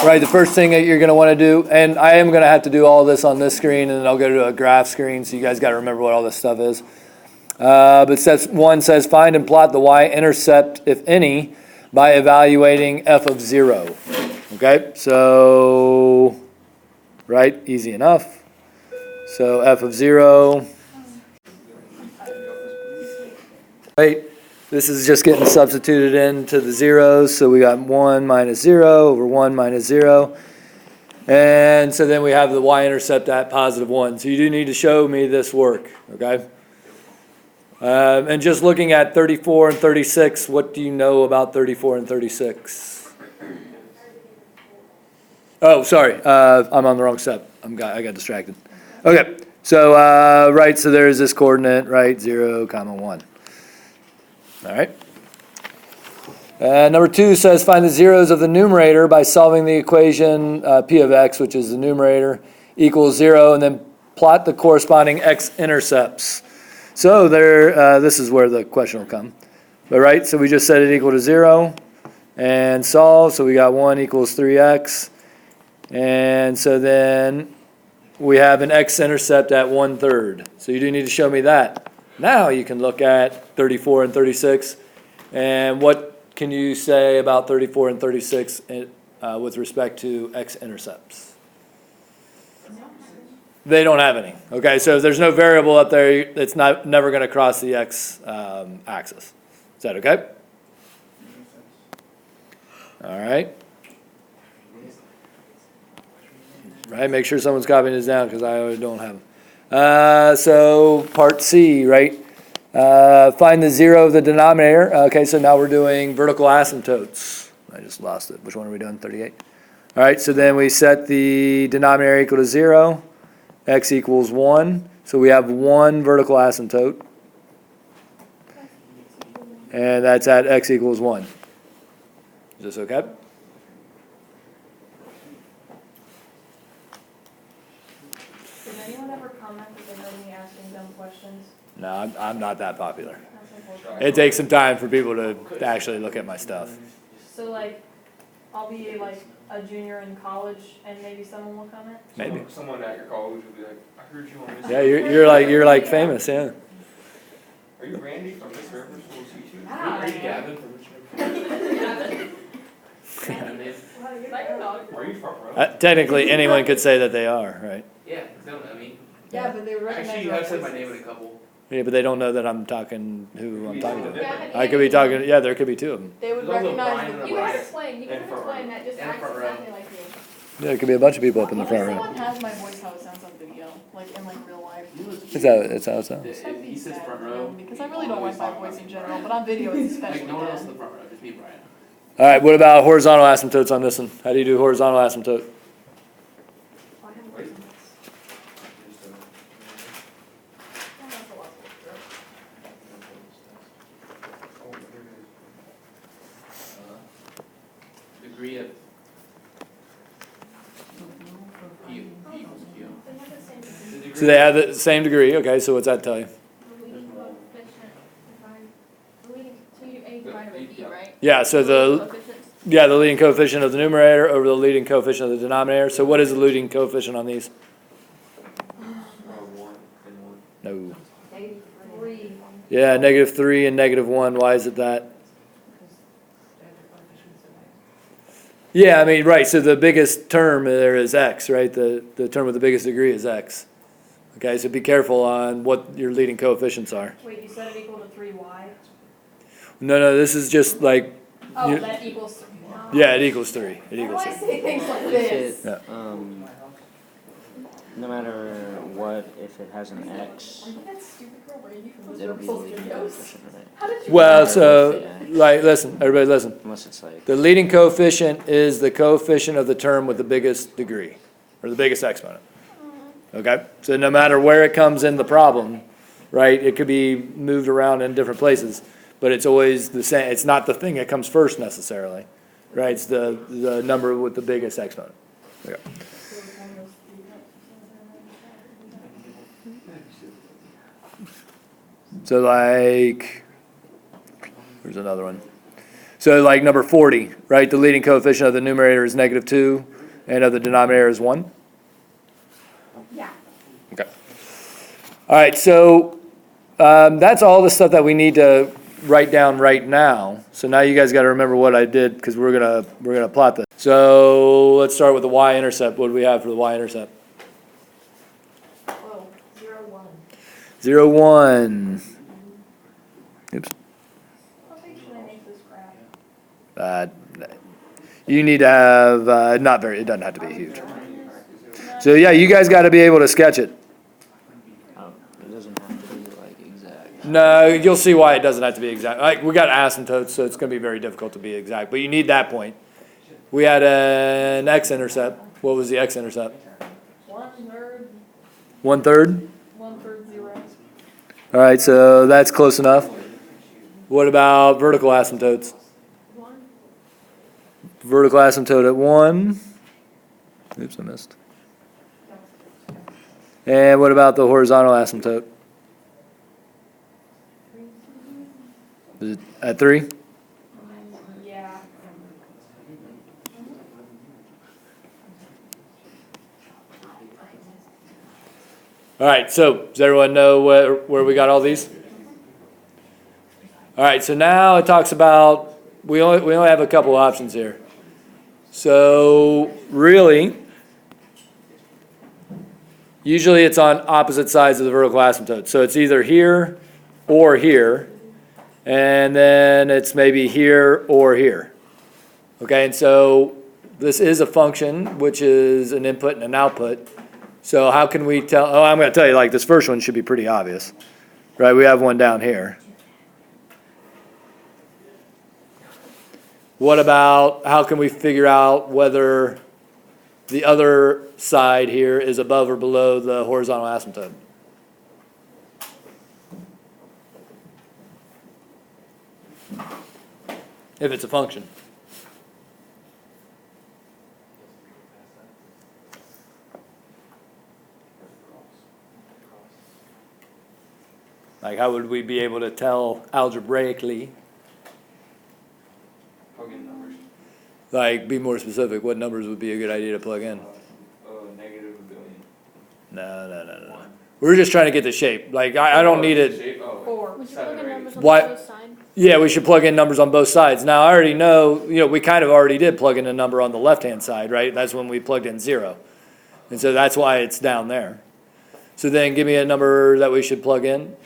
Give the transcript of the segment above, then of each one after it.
right, the first thing that you're going to want to do, and I am going to have to do all this on this screen, and then I'll go to a graph screen, so you guys got to remember what all this stuff is. But step 1 says find and plot the y-intercept, if any, by evaluating f of 0. Okay, so, right, easy enough. So f of 0, right, this is just getting substituted into the zeros, so we got 1 minus 0 over 1 minus 0. And so then we have the y-intercept at positive 1. So you do need to show me this work, okay? And just looking at 34 and 36, what do you know about 34 and 36? Oh, sorry, I'm on the wrong step. I got distracted. Okay, so, right, so there's this coordinate, right, 0, comma 1. All right. Number 2 says find the zeros of the numerator by solving the equation p of x, which is the numerator, equals 0, and then plot the corresponding x-intercepts. So there, this is where the question will come. But right, so we just set it equal to 0 and solve. So we got 1 equals 3x. And so then we have an x-intercept at 1/3. So you do need to show me that. Now you can look at 34 and 36. And what can you say about 34 and 36 with respect to x-intercepts? They don't have any. Okay, so if there's no variable up there, it's never going to cross the x axis. Is that okay? All right. Right, make sure someone's copying this down because I don't have them. So part C, right? Find the 0 of the denominator. Okay, so now we're doing vertical asymptotes. I just lost it. Which one are we doing? 38. All right, so then we set the denominator equal to 0. X equals 1. So we have 1 vertical asymptote. And that's at x equals 1. Is this okay? Did anyone ever comment that they heard me asking dumb questions? No, I'm not that popular. It takes some time for people to actually look at my stuff. So like, I'll be like a junior in college and maybe someone will comment? Maybe. Someone at your college will be like, I heard you on this. Yeah, you're like famous, yeah. Are you Randy from Miss River School's YouTube? Ah, Are you yeah. Gavin from Miss River? Are you from Rome? Technically, anyone could say that they are, right? Yeah, no, I mean, Yeah, but they recognize actually, our I've said my voices. name in a couple. Yeah, but they don't know that I'm talking who I'm talking to. Yeah, I could be talking, yeah, there could be 2 of them. They would There's also recognize Brian the and voice. Brian. You can And front explain row. that just And acts front row. exactly like me. Yeah, there could be a bunch of people up in the What if front row. someone has my voice how it sounds on video, like in like real life? That's how it sounds. That'd be He sits sad, front man, row. because I really don't like my voice in general, but on video it's Like, especially no one else in bad. the front row, just me, Brian. All right, what about horizontal asymptotes on this one? How do you do horizontal asymptote? Degree of P equals Q. So they have the same degree, okay, so what's that tell you? Yeah, so the leading coefficient of the numerator over the leading coefficient of the denominator. So what is the leading coefficient on these? 1 and 1. No. -3. Yeah, -3 and -1. Why is it that? Yeah, I mean, right, so the biggest term there is x, right? The term with the biggest degree is x. Okay, so be careful on what your leading coefficients are. Wait, you said it equal to 3y? No, this is just like, Oh, You- that equals 3. yeah, it equals 3. It Why equals do I 3. say things like If this? it, no matter what, if it has an X, That stupid girl Randy from it'll be the leading Videos. coefficient, right? How did you? Well, so, like, listen, everybody listen. Unless it's like, The leading coefficient is the coefficient of the term with the biggest degree, or the biggest exponent. Okay? So no matter where it comes in the problem, right, it could be moved around in different places, but it's always the same. It's not the thing that comes first necessarily, right? It's the number with the biggest exponent. Okay. So like, here's another one. So like number 40, right? The leading coefficient of the numerator is -2 and of the denominator is 1? Yeah. Okay. All right, so that's all the stuff that we need to write down right now. So now you guys got to remember what I did because we're gonna plot this. So let's start with the y-intercept. What do we have for the y-intercept? Whoa, 0, 1. 0, 1. Oops. How big should I make this graph? You need to have not very. It doesn't have to be huge. So yeah, you guys got to be able to sketch it. It doesn't have to be like exact. No, you'll see why it doesn't have to be exact. Like we got asymptotes, so it's going to be very difficult to be exact. But you need that point. We had an x-intercept. What was the x-intercept? 1/3, 1/3. 1/3 0. All right, so that's close enough. What about vertical asymptotes? 1. Vertical asymptote at 1. Oops, I missed. And what about the horizontal asymptote? Is it at 3? Yeah. All right, so does everyone know where we got all these? All right, so now it talks about, we only have a couple options here. So really, usually it's on opposite sides of the vertical asymptote. So it's either here or here, and then it's maybe here or here. Okay, and so this is a function, which is an input and an output. So how can we tell, oh, I'm going to tell you, like, this first one should be pretty obvious, right? We have one down here. What about, how can we figure out whether the other side here is above or below the horizontal asymptote? If it's a function. Like, how would we be able to tell algebraically? Plug in numbers. Like, be more specific. What numbers would be a good idea to plug in? Negative a billion. No. We're just trying to get the shape. Like, I don't need it. Shape? Oh, 4. Would you plug in numbers on What? both sides? Yeah, we should plug in numbers on both sides. Now, I already know, we kind of already did plug in a number on the left-hand side, right? That's when we plugged in 0. And so that's why it's down there. So then give me a number that we should plug in.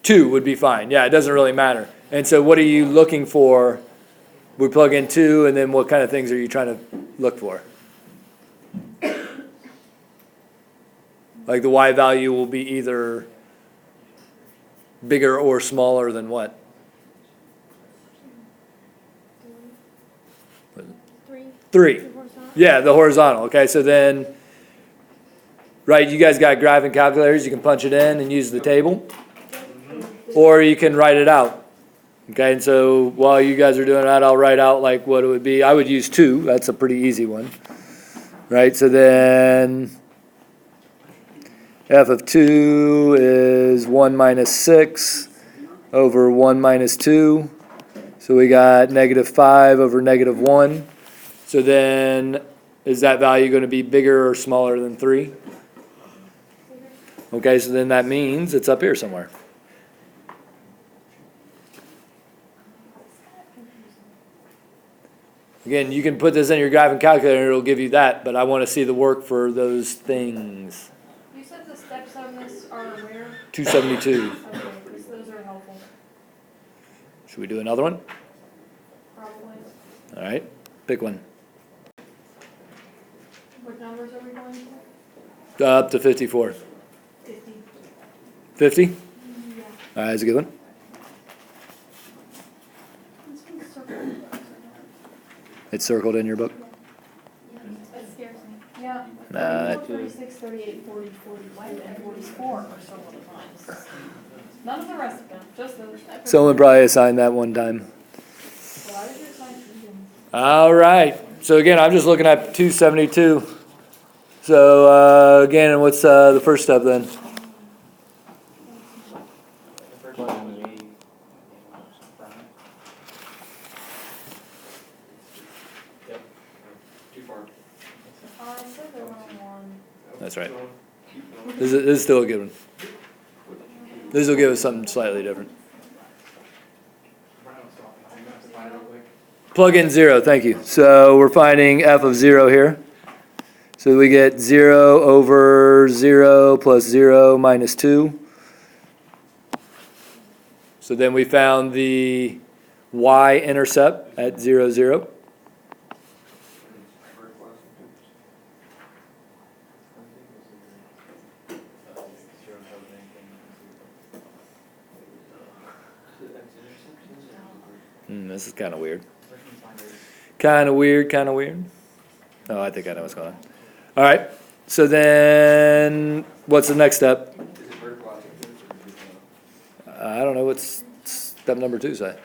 2 would be fine. Yeah, it doesn't really matter. And so what are you looking for? We plug in 2, and then what kind of things are you trying to look for? Like the y value will be either bigger or smaller than what? 3. 3. The horizontal. Yeah, the horizontal. Okay, so then, right, you guys got graphing calculators. You can punch it in and use the table. Or you can write it out. Okay, and so while you guys are doing that, I'll write out like what it would be. I would use 2. That's a pretty easy one. Right, so then f of 2 is 1 minus 6 over 1 minus 2. So we got -5 over -1. So then is that value going to be bigger or smaller than 3? Okay, so then that means it's up here somewhere. Again, you can put this in your graphing calculator and it'll give you that, but I want to see the work for those things. You said the steps on this are where? 272. Okay, because those are helpful, Should we do another one? probably. All right, pick one. What numbers are we going for? Up to 54. 50. 50? Yeah. All right, that's a good one. This one's circled. It's circled in your book. That scares me. Yeah. Nah, 36, 38, 40, 41, and 44 are so many times. None of the rest of them, just those. someone probably assigned that one time. Why did you assign Egan? All right, so again, I'm just looking at 272. So again, what's the first step then? Plug in the Mark? I said there was one. That's right. Keep going. This is still a good one. This will give us something slightly different. Brian was talking, I'm gonna have to find it real quick. Plug in 0, thank you. So we're finding f of 0 here. So we get 0 over 0 plus 0 minus 2. So then we found the y-intercept at 0, 0. Vertical asymptotes. This is kind of weird. Kind of weird, kind of weird. Oh, I think I know what's going on. All right, so then what's the next step? Is it vertical asymptotes or I don't know, what's step number 2 say?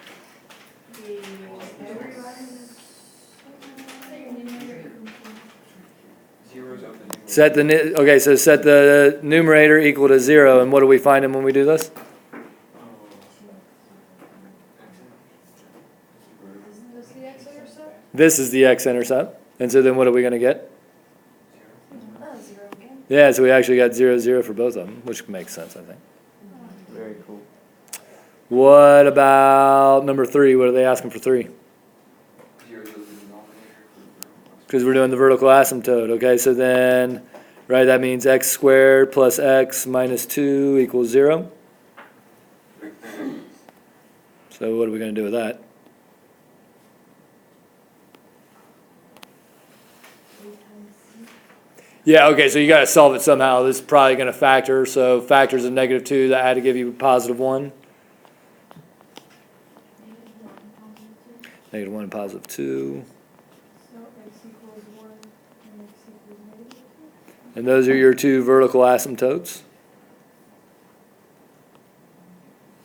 zeros of the numerator? Set the, okay, so set the numerator equal to 0, and what do we find when we do this? Isn't this the X-Intercept? This is the x-intercept, and so then what are we gonna get? Oh, 0 again. Yeah, so we actually got 0, 0 for both of them, which makes sense, I think. Very cool. What about number 3? What are they asking for 3? Zeros of the denominator. Because we're doing the vertical asymptote, okay, so then, right, that means x squared plus x minus 2 equals 0. So what are we gonna do with that? Yeah, okay, so you gotta solve it somehow. This is probably gonna factor, so factors of negative 2, that had to give you positive 1. Negative 1 and positive 2. So X equals 1 and X equals negative 2. And those are your 2 vertical asymptotes.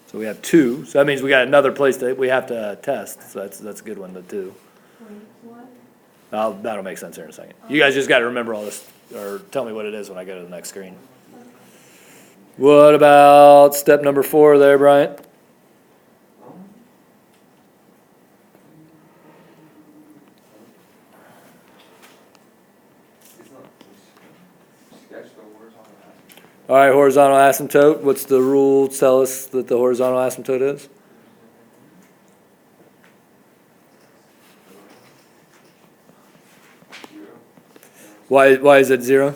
So we have 2, so that means we got another place that we have to test, so that's a good one to do. Wait, what? That'll make sense here in a second. You guys just gotta remember all this, or tell me what it is when I go to the next screen. What about step number 4 there, Bryant? It's not, sketch the horizontal asymptote. All right, horizontal asymptote. What's the rule tell us that the horizontal asymptote is? Zero. Why is it 0?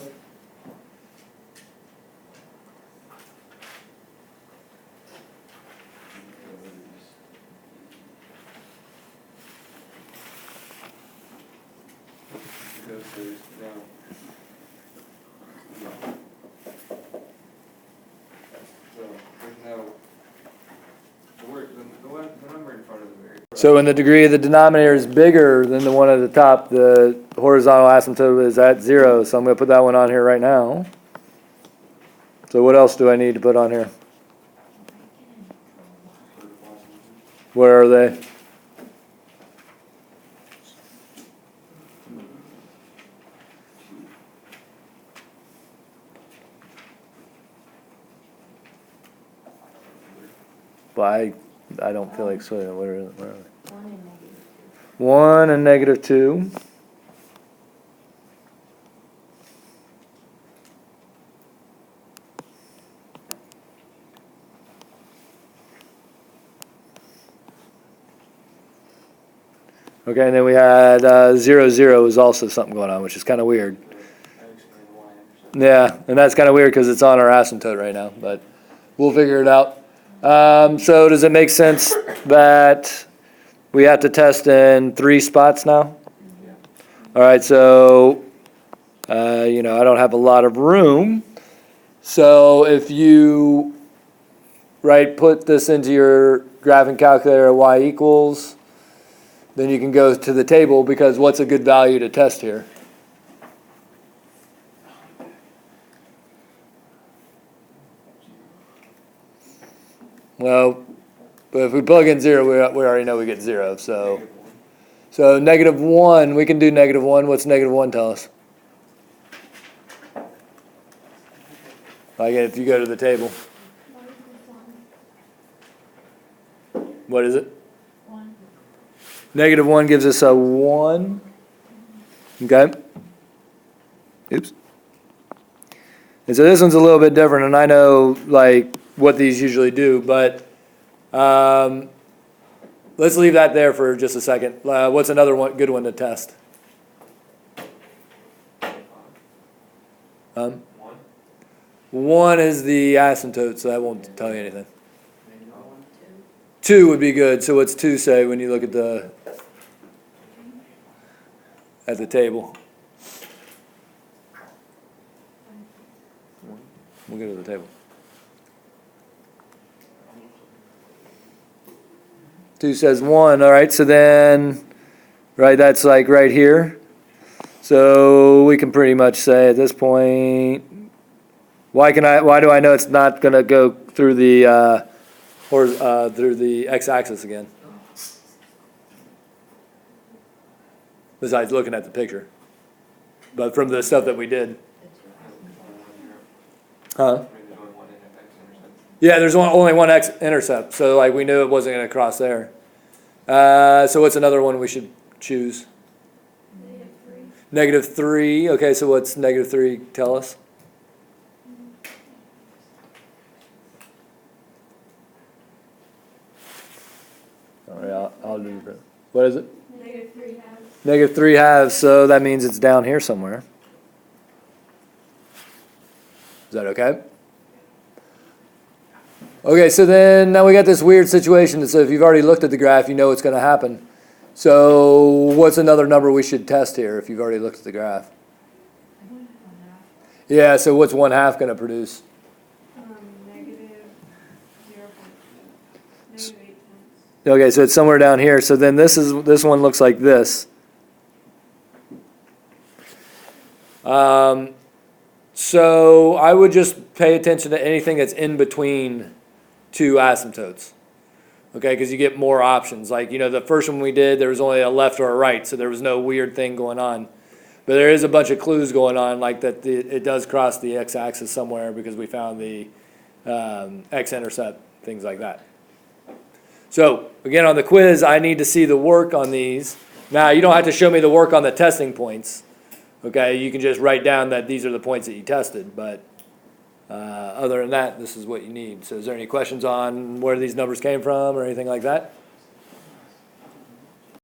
Because there's no. So there's no. The number in front of the variable. So when the degree of the denominator is bigger than the one at the top, the horizontal asymptote is at 0. So I'm going to put that one on here right now. So what else do I need to put on here? Where are they? Well, I don't feel like saying where are they? 1 and negative 2. Okay, and then we had 0, 0 is also something going on, which is kind of weird. Yeah, and that's kind of weird because it's on our asymptote right now, but we'll figure it out. So does it make sense that we have to test in 3 spots now? All right, so, I don't have a lot of room. So if you, put this into your graphing calculator, y equals, then you can go to the table because what's a good value to test here? Well, but if we plug in 0, we already know we get 0. So negative 1, we can do negative 1. What's negative 1 tell us? Like if you go to the table. What is it? 1. Negative 1 gives us a 1. Okay? Oops. And so this one's a little bit different, and I know like what these usually do, but let's leave that there for just a second. What's another one, good one to test? One? One is the asymptote, so that won't tell you anything. 2 would be good. So what's 2 say when you look at the table? We'll go to the table. 2 says 1. All right, so then, right, that's like right here. So we can pretty much say at this point, why do I know it's not going to go through the through the x-axis again? Besides looking at the picture, but from the stuff that we did. Huh? There's only one X-intercept. Yeah, there's only one X-intercept, so like we knew it wasn't going to cross there. So what's another one we should choose? -3. Okay, so what's -3 tell us? All right, I'll do that. What is it? -3 halves, so that means it's down here somewhere. Is that okay? Okay, so then now we got this weird situation. So if you've already looked at the graph, you know what's going to happen. So what's another number we should test here if you've already looked at the graph? Yeah, so what's 1/2 going to produce? Okay, so it's somewhere down here. So then this one looks like this. So I would just pay attention to anything that's in between 2 asymptotes. Okay, because you get more options. Like, you know, the first one we did, there was only a left or a right, so there was no weird thing going on. But there is a bunch of clues going on, like that it does cross the x-axis somewhere because we found the x-intercept, things like that. So, again, on the quiz, I need to see the work on these. Now, you don't have to show me the work on the testing points. Okay, you can just write down that these are the points that you tested, but other than that, this is what you need. So is there any questions on where these numbers came from or anything like that?